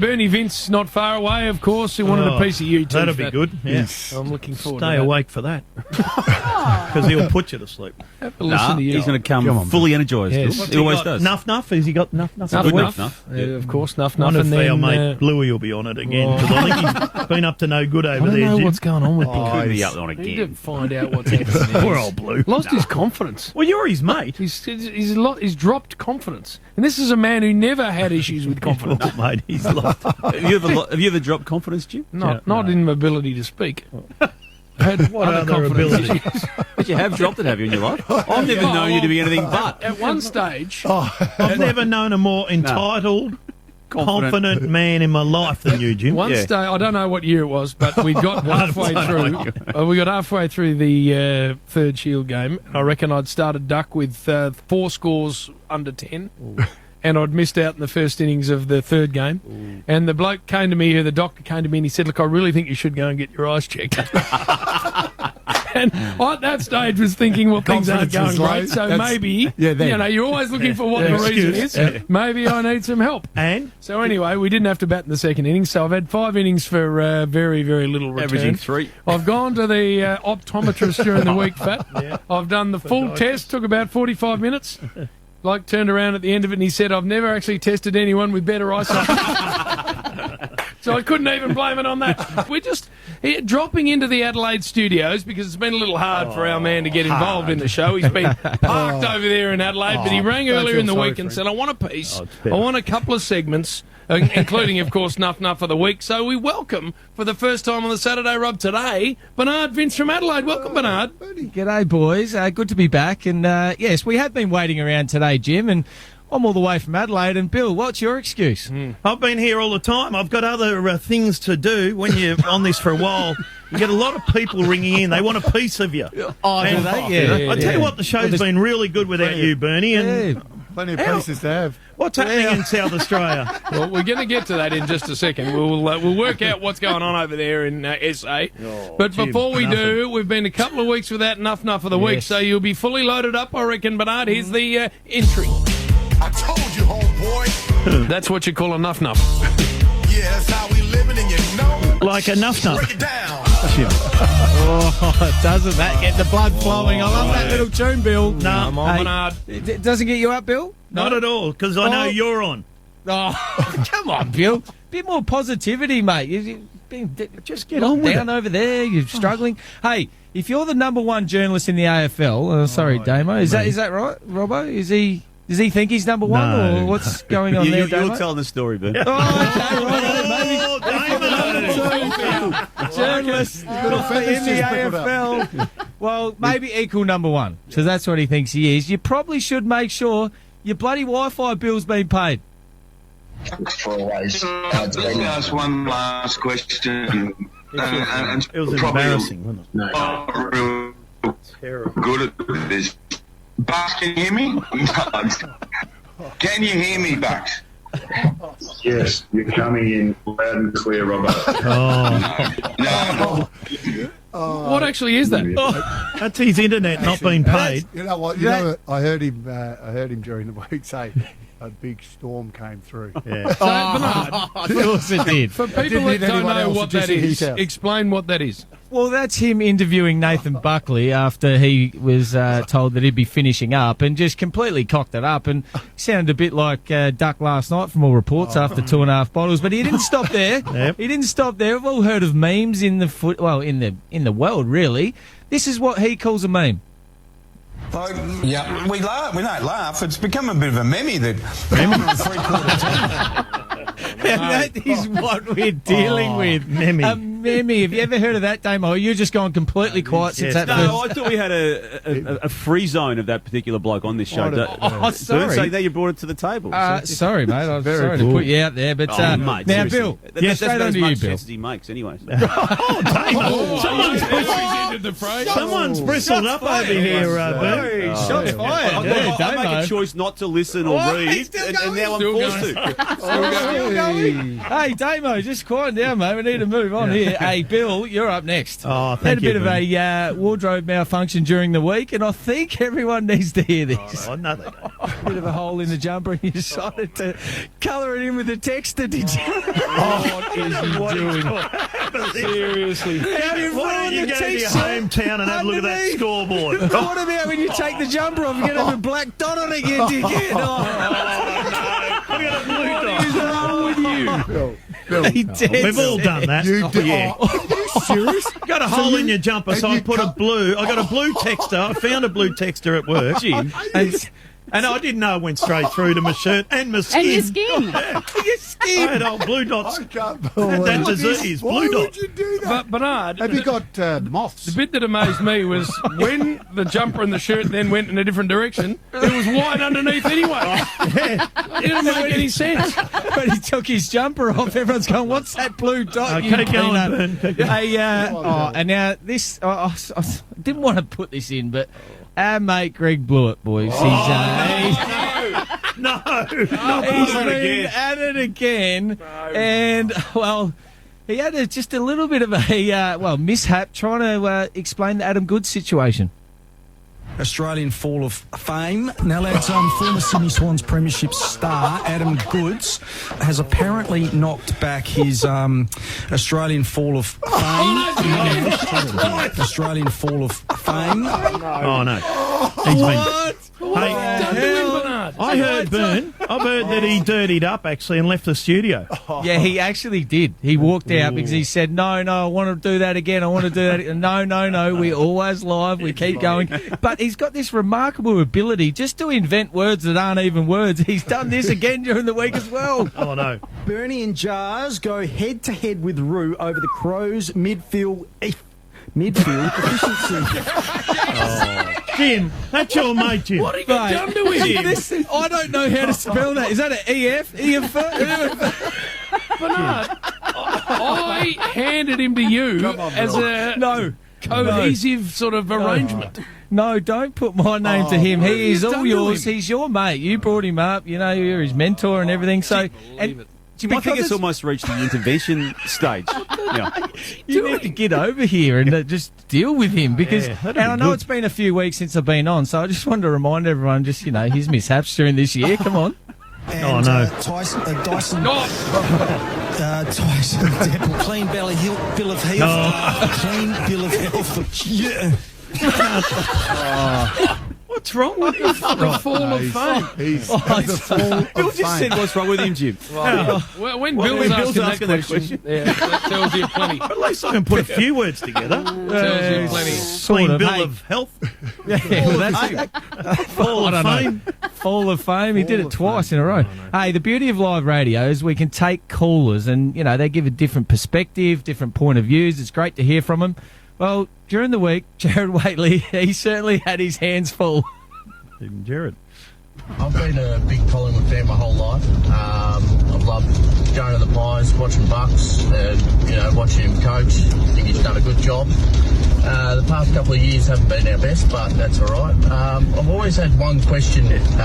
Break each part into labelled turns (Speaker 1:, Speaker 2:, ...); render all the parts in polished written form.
Speaker 1: Bernie Vince not far away, of course. He wanted a piece of you too.
Speaker 2: That'll be good.
Speaker 1: Yes. I'm looking forward to
Speaker 2: Stay
Speaker 1: that.
Speaker 2: awake for that. Because he'll put you to sleep.
Speaker 1: Have a listen to you.
Speaker 3: He's going to come fully energised.
Speaker 1: Yes.
Speaker 3: He always does.
Speaker 2: Nuff? Has he got Nuff?
Speaker 1: Good
Speaker 3: Nuff.
Speaker 1: Yeah, of course, Nuff.
Speaker 2: One of
Speaker 1: And
Speaker 2: our
Speaker 1: then,
Speaker 2: mate Bluey will be on it again. Because I think he's been up to no good
Speaker 1: I
Speaker 2: over
Speaker 1: don't
Speaker 2: there,
Speaker 1: know
Speaker 2: Jim.
Speaker 1: what's going on with Blue.
Speaker 3: Could be up on
Speaker 1: Need to
Speaker 3: again.
Speaker 1: find out what's happening.
Speaker 2: Poor old Blue.
Speaker 1: Lost his confidence.
Speaker 2: Well, you're his mate.
Speaker 1: He's dropped confidence. And this is a man who never had issues with confidence.
Speaker 2: Oh, mate, he's lost.
Speaker 3: Have you ever dropped confidence, Jim?
Speaker 1: Not in my ability to speak. I had
Speaker 2: What other
Speaker 1: confidence
Speaker 2: abilities?
Speaker 1: issues.
Speaker 3: But you have dropped it, have you, in your life? I've never known you to be anything but.
Speaker 1: At one stage,
Speaker 2: I've never known a more entitled, confident man in my life than you, Jim.
Speaker 1: one stage, I don't know what year it was, but we got halfway through. We got halfway through the third Shield game. I reckon I'd started duck with 4 scores under 10. And I'd missed out in the first innings of the third game. Ooh. And the bloke came to me, the doctor came to me, and he said, "Look, I really think you should go and get your eyes checked." And I, at that stage, was thinking, well, things aren't going great, so maybe, you're always looking for what the reason is. Maybe I need some help.
Speaker 2: And?
Speaker 1: So anyway, we didn't have to bat in the second innings, so I've had 5 innings for very, very little return.
Speaker 3: Averaging 3.
Speaker 1: I've gone to the optometrist during the week, Fat. Yeah. I've done the full test, took about 45 minutes. Turned around at the end of it and he said, "I've never actually tested anyone with better eyesight." So I couldn't even blame it on that. We're just dropping into the Adelaide studios because it's been a little hard for our man to get involved in the show. He's been parked over there in Adelaide, but he rang earlier in the week and said, "I want a piece. I want a couple of segments, including, of course, Nuff of the Week." So we welcome, for the first time on the Saturday Rub today, Bernard Vince from Adelaide. Welcome, Bernard.
Speaker 4: G'day, boys. Good to be back. And, yes, we have been waiting around today, Jim, and I'm all the way from Adelaide. And, Bill, what's your excuse?
Speaker 2: I've been here all the time. I've got other things to do. When you're on this for a while, you get a lot of people ringing in. They want a piece of you.
Speaker 4: Oh, do they? Yeah.
Speaker 2: I tell you what, the show's been really good without you, Bernie. And
Speaker 5: plenty of pieces to have.
Speaker 2: What's happening in South Australia?
Speaker 1: Well, we're going to get to that in just a second. We'll work out what's going on over there in SA. But
Speaker 2: Jim,
Speaker 1: before we do, we've been a couple of weeks without Nuff of the Week, so you'll be fully loaded up, I reckon, Bernard. Here's the entry.
Speaker 6: I told you, homeboy.
Speaker 1: That's what you call a Nuff.
Speaker 6: Yeah, that's how we living, and you know.
Speaker 2: Like a Nuff.
Speaker 6: Break it down.
Speaker 4: Oh, doesn't that get the blood flowing? I love that little tune, Bill.
Speaker 2: No,
Speaker 1: Come on, Bernard.
Speaker 4: It doesn't get you up, Bill?
Speaker 2: Not at all, because I know you're on.
Speaker 4: Oh, come on, Bill. Bit more positivity, mate. Just get on down over there. You're struggling. Hey, if you're the #1 journalist in the AFL, sorry, Damo, is that right, Robbo? Does he think he's #1, or what's going on there, Damo?
Speaker 3: You're telling the story, Ben.
Speaker 4: Oh, okay, right, maybe. Journalist in the AFL. Well, maybe equal maybe. So that's what he thinks he is. You probably should make sure your bloody Wi-Fi bill's been paid.
Speaker 7: Let me ask one last question.
Speaker 2: It was embarrassing, wasn't it?
Speaker 7: Terrible. Good at this. Bucks, can you hear me? Can you hear me, Bucks?
Speaker 8: Yes, you're coming in loud and clear, Robert.
Speaker 7: No.
Speaker 1: What actually is that?
Speaker 2: That's his internet not being paid.
Speaker 5: You know what? I heard him during the week say a big storm came through.
Speaker 2: Yeah.
Speaker 1: So, Bernard,
Speaker 4: Of course it did.
Speaker 1: for people that don't know what that is, explain what that is.
Speaker 4: Well, that's him interviewing Nathan Buckley after he was told that he'd be finishing up, and just completely cocked it up and sounded a bit like Duck last night from all reports after 2.5 bottles. But he didn't stop there. He didn't stop there. We've all heard of memes in the world, really. This is what he calls a meme.
Speaker 6: Yeah, we laugh. We don't laugh. It's become a bit of a meme that.
Speaker 4: And that is what we're dealing with.
Speaker 2: Meme.
Speaker 4: A meme. Have you ever heard of that, Damo? You're just gone completely quiet since that.
Speaker 3: No, I thought we had a free zone of that particular bloke on this show.
Speaker 4: Sorry.
Speaker 3: So now you brought it to the table.
Speaker 4: Sorry, mate. I'm sorry to put you out there. But
Speaker 3: mate,
Speaker 4: now,
Speaker 3: seriously.
Speaker 4: Bill,
Speaker 3: That's
Speaker 4: straight
Speaker 3: about
Speaker 4: on
Speaker 3: as
Speaker 4: to you,
Speaker 3: much
Speaker 4: Bill.
Speaker 3: sense as he makes, anyway.
Speaker 2: Someone's bristled up over here, Bert.
Speaker 4: Shots fired.
Speaker 3: I make a choice not to listen or read, and now I'm forced to.
Speaker 4: Still going. Hey, Damo, just quiet down, mate. We need to move on here. Yeah, hey, Bill, you're up next.
Speaker 2: Oh,
Speaker 4: Had
Speaker 2: thank
Speaker 4: a
Speaker 2: you.
Speaker 4: bit of a wardrobe malfunction during the week, and I think everyone needs to hear this.
Speaker 2: Oh, no, they don't.
Speaker 4: Bit of a hole in the jumper, and you decided to colour it in with a texter, did you?
Speaker 1: What is he doing? Seriously.
Speaker 4: How you
Speaker 2: Why
Speaker 4: ruined
Speaker 2: don't you
Speaker 4: the
Speaker 2: go to your
Speaker 4: t-shirt
Speaker 2: hometown and have a look at that
Speaker 4: underneath?
Speaker 2: scoreboard?
Speaker 4: What about when you take the jumper off, you get a black dot on it, you dickhead? Oh,
Speaker 2: Look at a blue
Speaker 1: What
Speaker 2: dot.
Speaker 1: is wrong with you?
Speaker 5: Bill,
Speaker 4: he did.
Speaker 2: We've all done that.
Speaker 5: you did.
Speaker 2: Yeah.
Speaker 5: Are you serious?
Speaker 2: Got a hole in your jumper, so
Speaker 5: and
Speaker 2: I
Speaker 5: you
Speaker 2: put a
Speaker 5: cut-
Speaker 2: blue. I got a blue texter. I found a blue texter at work, Jim, and I didn't know it went straight through to my shirt and my skin.
Speaker 9: And your skin.
Speaker 4: Your skin.
Speaker 2: I had old blue dots.
Speaker 5: I can't
Speaker 2: Had
Speaker 5: believe
Speaker 2: that
Speaker 5: it.
Speaker 2: disease,
Speaker 5: Why
Speaker 2: blue dot.
Speaker 5: would you do that?
Speaker 1: But Bernard,
Speaker 5: Have you got moths?
Speaker 1: the bit that amazed me was when the jumper and the shirt then went in a different direction, it was white underneath anyway. It didn't make any sense.
Speaker 4: When he took his jumper off, everyone's going, "What's that blue dot?" you
Speaker 2: Keep going,
Speaker 4: peanut?"
Speaker 2: Bern. Keep going.
Speaker 4: Hey,
Speaker 5: on,
Speaker 4: and now this, I didn't want to put this in, but our mate Greg Blewett, boys,
Speaker 2: No,
Speaker 4: he's been at it again, and well, he had just a little bit of a mishap trying to explain the Adam Goods situation.
Speaker 10: Australian Fall of Fame. Now, lads, former Sydney Swans premiership star Adam Goods has apparently knocked back his Australian Fall of Fame. Australian Fall of Fame.
Speaker 2: Oh no, he's been. Hey,
Speaker 1: Done to him, Bernard.
Speaker 2: I heard I've heard that he dirtied up actually and left the studio.
Speaker 4: Yeah, he actually did. He walked out because he said, no, I want to do that again. I want to do that. No, we're always live. We keep going. But he's got this remarkable ability just to invent words that aren't even words. He's done this again during the week as well.
Speaker 2: Oh no.
Speaker 10: Bernie and Jars go head-to-head with Roo over the Crows midfield efficiency.
Speaker 2: Jim, that's your mate, Jim.
Speaker 1: What have you done to him?
Speaker 4: I don't know how to spell that. Is that an EF?
Speaker 1: Bernard, I handed him to you as a
Speaker 4: No.
Speaker 1: cohesive sort of arrangement.
Speaker 4: No, don't put my name to him.
Speaker 1: what have
Speaker 4: He
Speaker 1: you
Speaker 4: is all
Speaker 1: done to
Speaker 4: yours.
Speaker 1: him?
Speaker 4: He's your mate. You brought him up. You know, you're his mentor and everything. So, and
Speaker 3: Jim, I think it's almost reached the intervention stage. Yeah.
Speaker 4: you need to get over here and just deal with him because,
Speaker 2: Yeah, that'd
Speaker 4: and
Speaker 2: be
Speaker 4: I know
Speaker 2: good.
Speaker 4: it's been a few weeks since I've been on, so I just wanted to remind everyone, just his mishaps during this year. Come on.
Speaker 10: And,
Speaker 2: no.
Speaker 10: Dyson
Speaker 1: Oh,
Speaker 10: Tyson Deppel, clean bill of health. Clean bill of health. Yeah.
Speaker 2: What's wrong with you?
Speaker 1: the fall of fame.
Speaker 5: He's the fall
Speaker 3: Bill
Speaker 5: of
Speaker 3: just said
Speaker 5: fame.
Speaker 3: what's wrong with him, Jim.
Speaker 1: Well, when Bill's
Speaker 3: Bill's
Speaker 1: asking that question, yeah, that tells you plenty.
Speaker 2: At least I can put a few words together.
Speaker 1: Tells you plenty.
Speaker 2: Clean bill
Speaker 4: Hey.
Speaker 2: of health.
Speaker 4: Well, that's it.
Speaker 2: Fall of fame.
Speaker 4: Fall of Fame. He did it twice in a row. Hey, the beauty of live radio is we can take callers and, they give a different perspective, different point of views. It's great to hear from them. Well, during the week, Jared Waitley, he certainly had his hands full.
Speaker 2: Even Jared.
Speaker 11: I've been a big Collingwood fan my whole life. I've loved going to the Pies, watching Bucks, and watching him coach. I think he's done a good job. The past couple of years haven't been our best, but that's all right. I've always had one question, and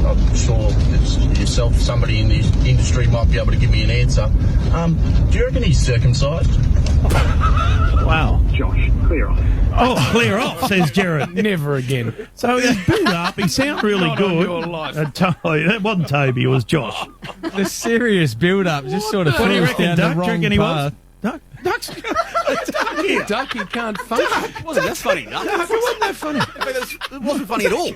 Speaker 11: I'm sure it's yourself, somebody in the industry might be able to give me an answer. Do you reckon he's circumcised?
Speaker 2: Wow.
Speaker 8: Josh, clear off.
Speaker 2: Oh, clear off, says Jared.
Speaker 1: Never again.
Speaker 2: So he's built up. He sounds really
Speaker 1: Not on
Speaker 2: good.
Speaker 1: your life.
Speaker 2: That wasn't Toby, it was Josh.
Speaker 4: The serious build-up just sort of
Speaker 2: What do you
Speaker 4: threw us
Speaker 2: reckon,
Speaker 4: down
Speaker 2: Duck?
Speaker 4: the
Speaker 2: Do you
Speaker 4: wrong
Speaker 2: reckon he was?
Speaker 4: path.
Speaker 2: Duck's
Speaker 1: Ducky can't function.
Speaker 3: Wasn't that funny? No,
Speaker 2: it wasn't that funny.
Speaker 3: it wasn't funny at all.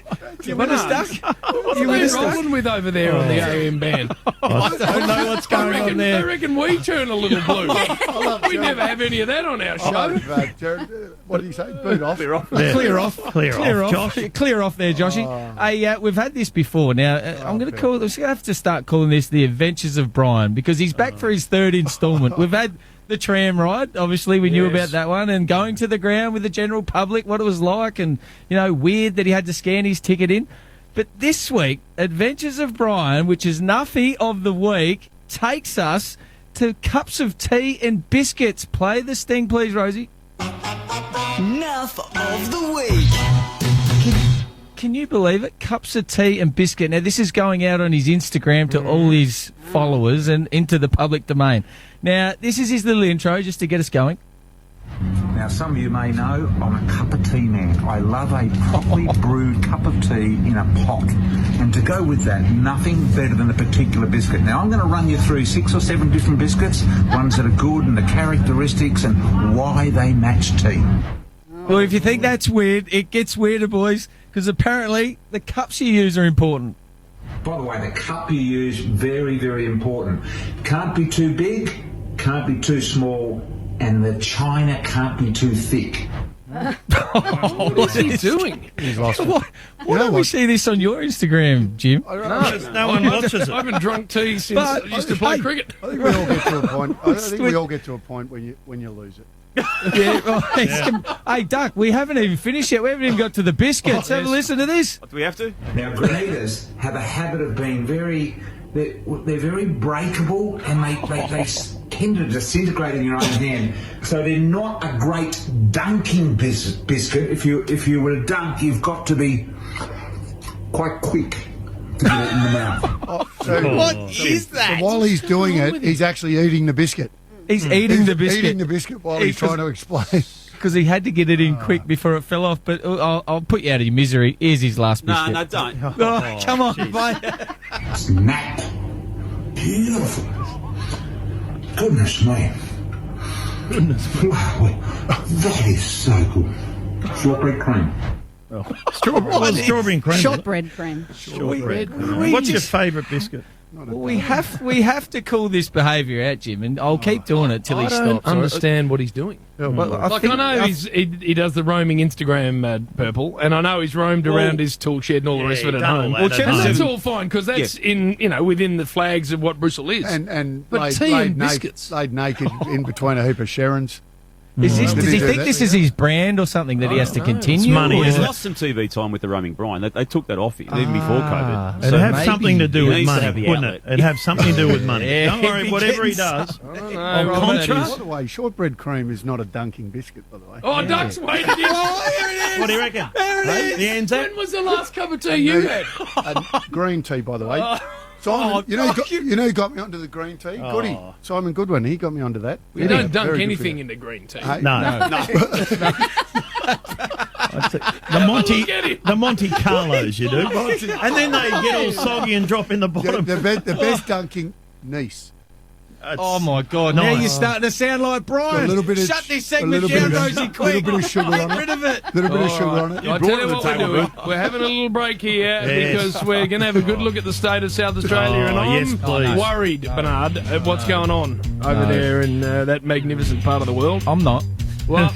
Speaker 4: You want us, Duck?
Speaker 1: What are we rolling with over there on the AM band?
Speaker 4: I don't know what's going on
Speaker 1: I
Speaker 4: there.
Speaker 1: reckon we turn a little blue. We never have any of that on our
Speaker 5: I
Speaker 1: show.
Speaker 5: love, Jared, what did he say? Boot off.
Speaker 3: Clear off.
Speaker 2: Yeah.
Speaker 4: Clear off.
Speaker 2: Clear off, Josh.
Speaker 4: Clear off there, Joshy. Hey, we've had this before. Now, I'm going to have to start calling this The Adventures of Brian because he's back for his third instalment. We've had the tram ride. Obviously, we knew about that one. And going to the ground with the general public, what it was like. And, weird that he had to scan his ticket in. But this week, Adventures of Brian, which is Nuffie of the Week, takes us to cups of tea and biscuits. Play the sting, please, Rosie.
Speaker 10: Nuff of the week.
Speaker 4: can you believe it? Cups of tea and biscuit. Now, this is going out on his Instagram to all his followers and into the public domain. Now, this is his little intro just to get us going.
Speaker 9: Now, some of you may know I'm a cup of tea man. I love a properly brewed cup of tea in a pot. And to go with that, nothing better than a particular biscuit. Now, I'm going to run you through 6 or 7 different biscuits, ones that are good and the characteristics and why they match tea.
Speaker 4: Well, if you think that's weird, it gets weirder, boys, because apparently the cups you use are important.
Speaker 9: By the way, the cup you use, very, very important. Can't be too big, can't be too small, and the china can't be too thick.
Speaker 1: What is he doing?
Speaker 5: He's lost it.
Speaker 4: Why don't we see this on your Instagram, Jim?
Speaker 2: No one watches
Speaker 1: I
Speaker 2: it.
Speaker 1: haven't drunk tea since I used to play cricket.
Speaker 5: I think we all get to a point. I think we all get to a point when you lose it.
Speaker 4: Yeah, well, Hey, Duck, we haven't even finished yet. We haven't even got to the biscuits. Have a listen to this.
Speaker 3: Do we have to?
Speaker 9: Now, grenaders have a habit of being they're very breakable, and they tend to disintegrate in your own hand. So they're not a great dunking biscuit. If you were to dunk, you've got to be quite quick to get it in the mouth.
Speaker 4: What is that?
Speaker 5: So while he's doing it, he's actually eating the biscuit.
Speaker 4: He's eating the biscuit.
Speaker 5: Eating the biscuit while he's trying to explain.
Speaker 4: Because he had to get it in quick before it fell off. But I'll put you out of your misery. Here's his last biscuit.
Speaker 3: No, don't.
Speaker 4: Oh, come on, mate.
Speaker 9: Snap. Beautiful. Goodness me. That is so good. Shortbread cream.
Speaker 2: Strawberry and cream.
Speaker 12: Shortbread cream.
Speaker 2: Shortbread cream. What's your favourite biscuit?
Speaker 4: Well, we have to call this behaviour out, Jim, and I'll keep doing it till he
Speaker 1: I
Speaker 4: stops.
Speaker 1: don't understand what he's doing.
Speaker 4: Well,
Speaker 1: I know he does the roaming Instagram purple, and I know he's roamed around his tool shed and all the rest of it at home.
Speaker 2: Well,
Speaker 1: that's all fine because that's within the flags of what Bristol is.
Speaker 5: But
Speaker 1: tea and biscuits
Speaker 5: laid naked in between a heap of Sharons.
Speaker 4: Does he think this is his brand or something that he has to continue?
Speaker 2: It's money.
Speaker 3: He's lost some TV time with the roaming Brian. They took that off him even before COVID.
Speaker 2: It'd have something to do with
Speaker 3: He needs to
Speaker 2: money,
Speaker 3: have the
Speaker 2: wouldn't it?
Speaker 3: outlet.
Speaker 2: It'd have something to do with money.
Speaker 4: Yeah,
Speaker 2: Don't worry,
Speaker 4: he'd be
Speaker 2: whatever he
Speaker 4: getting
Speaker 2: does.
Speaker 5: By the way, shortbread cream is not a dunking biscuit, by the way.
Speaker 1: Oh, Duck's waiting.
Speaker 2: What do you reckon?
Speaker 1: There it is.
Speaker 2: The end's
Speaker 1: When was the last cup of tea you had?
Speaker 5: Green tea, by the way. Simon, you know who got me onto the green tea? Goody. Simon Goodwin, he got me onto that.
Speaker 1: You don't dunk anything into green tea.
Speaker 2: No. The Monte Carlos, you do. And then they get all soggy and drop in the bottom.
Speaker 5: The best dunking, Nice.
Speaker 4: Oh my God! Now you're starting to sound like Brian. Shut this segment down, Rosie, quick.
Speaker 5: A little bit of sugar on it.
Speaker 4: Get rid of it.
Speaker 5: A little bit of sugar on it.
Speaker 1: I tell you what we're doing. We're having a little break here because we're going to have a good look at the state of South Australia, and I'm worried, Bernard, at what's going on over there in that magnificent part of the world.
Speaker 4: I'm not.
Speaker 1: Well.